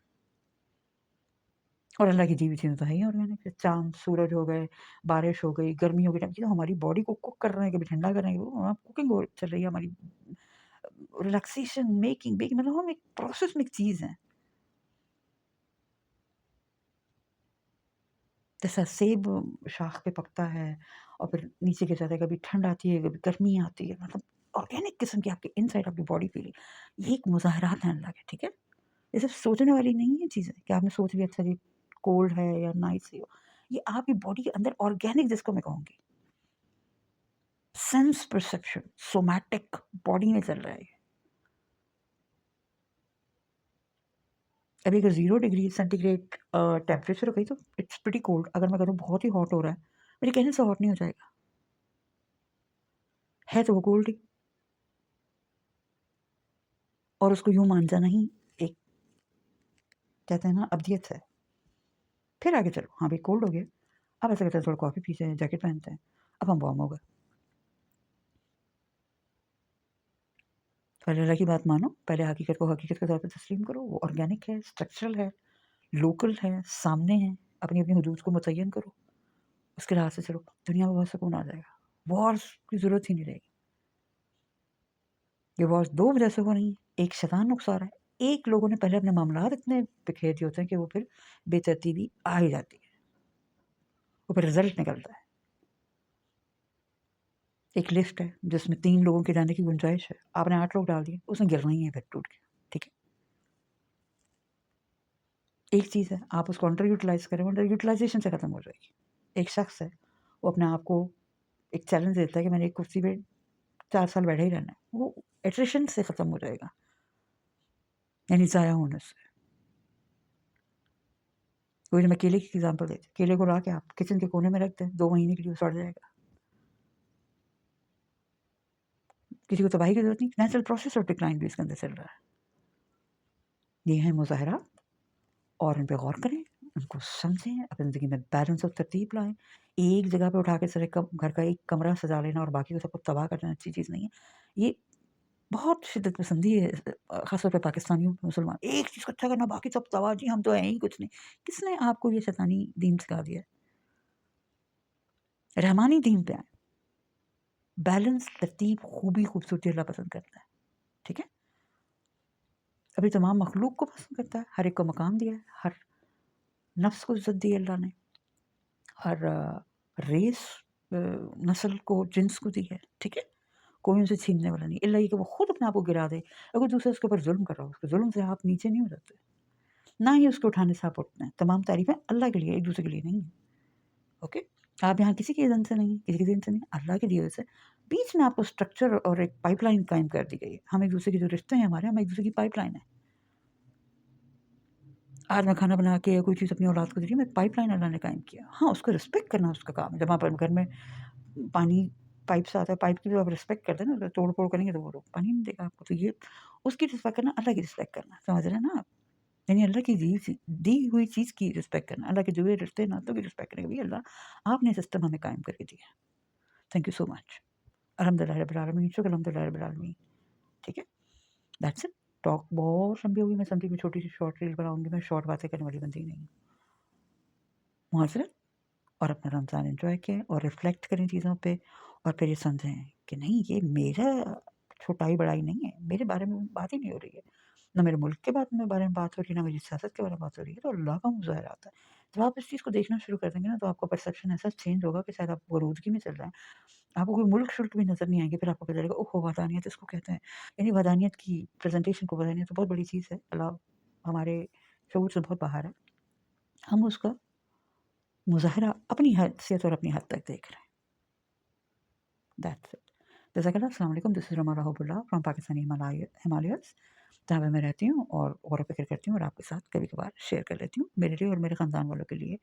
اور اللہ کی دی ہوئی چیزیں تو ہے ہی آرگینک. چاند، سورج ہو گئے، بارش ہو گئی، گرمی ہو گئی، تو ہماری باڈی کو کک کر رہے ہیں، کبھی ٹھنڈا کر رہے ہیں. کوکنگ چل رہی ہے ہماری، ریلیکسیشن، میکنگ بیکنگ، مطلب ہم ایک پروسیس میں ایک چیز ہیں. جیسا سیب شاخ پہ پکتا ہے اور پھر نیچے گر جاتا ہے، کبھی ٹھنڈ آتی ہے، کبھی گرمی آتی ہے. مطلب آرگینک قسم کی آپ کے انسائڈ آپ کی باڈی فیلنگ. یہ ایک مظاہرات ہیں اللہ کے. ٹھیک ہے، یہ صرف سوچنے والی نہیں ہے چیزیں کہ آپ نے سوچ لیا اچھا جی کولڈ ہے یا نائس ہے. یہ آپ کی باڈی کے اندر آرگینک، جس کو میں کہوں گی سینس پرسیپشن، سومیٹک باڈی میں چل رہا ہے. ابھی اگر 0 ڈگری سینٹی گریڈ ٹیمپریچر ہو گئی تو اٹس پریٹی کولڈ. اگر میں کہوں بہت ہی ہاٹ ہو رہا ہے، میرے کہنے سے ہاٹ نہیں ہو جائے گا، ہے تو وہ کولڈ ہی. اور اس کو یوں مان جانا ہی ایک कहते हैं ना अब्दियत है। फिर आगे चलो, हाँ भाई कोल्ड हो गया, अब ऐसा करते हैं थोड़ा कॉफ़ी पीते हैं, जैकेट पहनते हैं, अब हम वार्म हो गए। पहले अल्लाह की बात मानो, पहले हकीकत को हकीकत के तौर पे तस्लीम करो, वो ऑर्गेनिक है, स्ट्रक्चरल है, लोकल है, सामने है, अपनी-अपनी हुदूद को मुतय्यन करो, उसके राह से चलो, दुनिया में बहुत सुकून आ जाएगा, वॉर्स की ज़रूरत ही नहीं रहेगी। ये वॉर्स 2 वजह से हो रही हैं, एक शैतान नुकसा रहा है, एक लोगों ने पहले अपने मामलात इतने बिखेर दिए होते हैं कि वो फिर बेतरतीबी आ ही जाती है, वो फिर रिज़ल्ट निकलता है। एक लिफ्ट है जिसमें 3 लोगों के जाने की गुंजाइश है, आपने 8 लोग डाल दिए, उसमें गिरना ही है फिर टूट के, ठीक है? एक चीज़ है, आप उसको अंडर यूटिलाइज़ करें, अंडर यूटिलाइज़ेशन से खत्म हो जाएगी। एक शख्स है, वो अपने आप को एक चैलेंज देता है कि मैंने एक कुर्सी पे 4 साल बैठा ही रहना है, वो एट्रिशन से खत्म हो जाएगा, यानी ज़ाया होने से। वही जो मैं केले की एग्ज़ाम्पल दी थी, केले को ला के आप किचन के कोने में रख दें, 2 महीने के लिए वो सड़ जाएगा। किसी को तबाही की ज़रूरत नहीं, नेचुरल प्रोसेस ऑफ डिक्लाइन भी इसके अंदर चल रहा है। ये हैं मुज़ाहिरात और इन पे गौर करें, उनको समझें, अपनी ज़िंदगी में बैलेंस और तरतीब लाएँ। एक जगह पे उठा के सिर्फ़ घर का एक कमरा सजा लेना और बाकी को सबको तबाह कर देना अच्छी चीज़ नहीं है। ये बहुत शिद्दत पसंदी है, ख़ास तौर पे पाकिस्तानियों मुसलमान। एक चीज़ को अच्छा करना, बाकी सब तबाह जी, हम तो हैं ही कुछ नहीं। किसने आपको ये शैतानी दीन सिखा दिया है? रहमानी दीन पे आएँ। बैलेंस, तरतीब, खूबी, खूबसूरती अल्लाह पसंद करता है, ठीक है? अभी तमाम मखलूक को पसंद करता है, हर एक को मकाम दिया है, हर नफ्स को इज़्ज़त दी है अल्लाह ने, हर रेस नस्ल को, जिन्स को दी है, ठीक है? कोई उनसे छीनने वाला नहीं, इल्ला ये कि वो खुद अपने आप को गिरा दे। अगर दूसरा उसके ऊपर ज़ुल्म कर रहा हो, उसके ज़ुल्म से आप नीचे नहीं हो जाते, ना ही उसको उठाने से आप उठते हैं। तमाम तारीफ़ें अल्लाह के लिए, एक-दूसरे के लिए नहीं है, ओके? आप यहाँ किसी के इज़्ज़त से नहीं, किसी के दिन से नहीं, अल्लाह के दिए हुए से। बीच में आपको स्ट्रक्चर और एक पाइपलाइन कायम कर दी गई है। हम एक-दूसरे के जो रिश्ते हैं हमारे, हम एक-दूसरे की पाइपलाइन है। आज मैं खाना बना के या कोई चीज़ अपनी औलाद को दे रही हूँ, मैं पाइपलाइन अल्लाह ने कायम किया। हाँ, उसको रिस्पेक्ट करना उसका काम है। जब आप घर में पानी पाइप से आता है, पाइप की भी आप रिस्पेक्ट करते हैं ना, अगर तोड़-फोड़ करेंगे तो वो पानी नहीं देगा आपको। तो ये उसकी रिस्पेक्ट करना, अल्लाह की रिस्पेक्ट करना, समझ रहे हैं ना आप? यानी अल्लाह की दी हुई चीज़ की रिस्पेक्ट करना, अल्लाह के दिए हुए रिश्ते नातों की रिस्पेक्ट करना। भई अल्लाह आपने सिस्टम हमें कायम करके दिया है। Thank you so much. अल्हम्दुलिल्लाह रब्बिल आलमीन, शुक्र अल्हम्दुलिल्लाह रब्बिल आलमीन। ठीक है? That's it. टॉक बहुत लंबी होगी, मैं समझी मैं छोटी-सी शॉर्ट रील बनाऊँगी, मैं शॉर्ट बातें करने वाली बंदी नहीं हूँ। मुआज़रत, और अपना रमज़ान एन्जॉय करें और रिफ्लेक्ट करें चीज़ों पे, और फिर ये समझें कि नहीं, ये मेरा छोटाई-बड़ाई नहीं है, मेरे बारे में बात ही नहीं हो रही है। ना मेरे मुल्क के बारे में बात हो रही है, ना मेरी सियासत के बारे में बात हो रही है, तो अल्लाह का मुज़ाहिरा आता है। जब आप इस चीज़ को देखना शुरू कर देंगे ना, तो आपका परसेप्शन ऐसा चेंज होगा कि शायद आप बरूदगी में चल रहे हैं। आपको कोई मुल्क-शुल्क भी नज़र नहीं आएँगे, फिर आपको पता चलेगा ओहो! वहदानियत इसको कहते हैं। यानी वहदानियत की प्रेज़ेंटेशन को, वहदानियत तो बहुत बड़ी चीज़ है, अल्लाह हमारे शऊर से बहुत बाहर है। हम उसका मुज़ाहिरा अपनी हैसियत और अपनी हद तक देख रहे हैं। That's it. जज़ाकल्लाह, अस्सलाम वालेकुम, this is Ramala Habibullah from Pakistani Himalayas, जहाँ पे मैं रहती हूँ और गौर-व-फ़िक्र करती हूँ और आपके साथ कभी-कभार शेयर कर लेती हूँ, मेरे लिए और मेरे ख़ानदान वालों के लिए,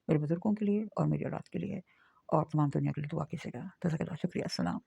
मेरे बुज़ुर्गों के लिए और मेरी औलाद के लिए, और तमाम दुनिया के लिए दुआ कीजिएगा। जज़ाकल्लाह, शुक्रिया, अस्सलाम।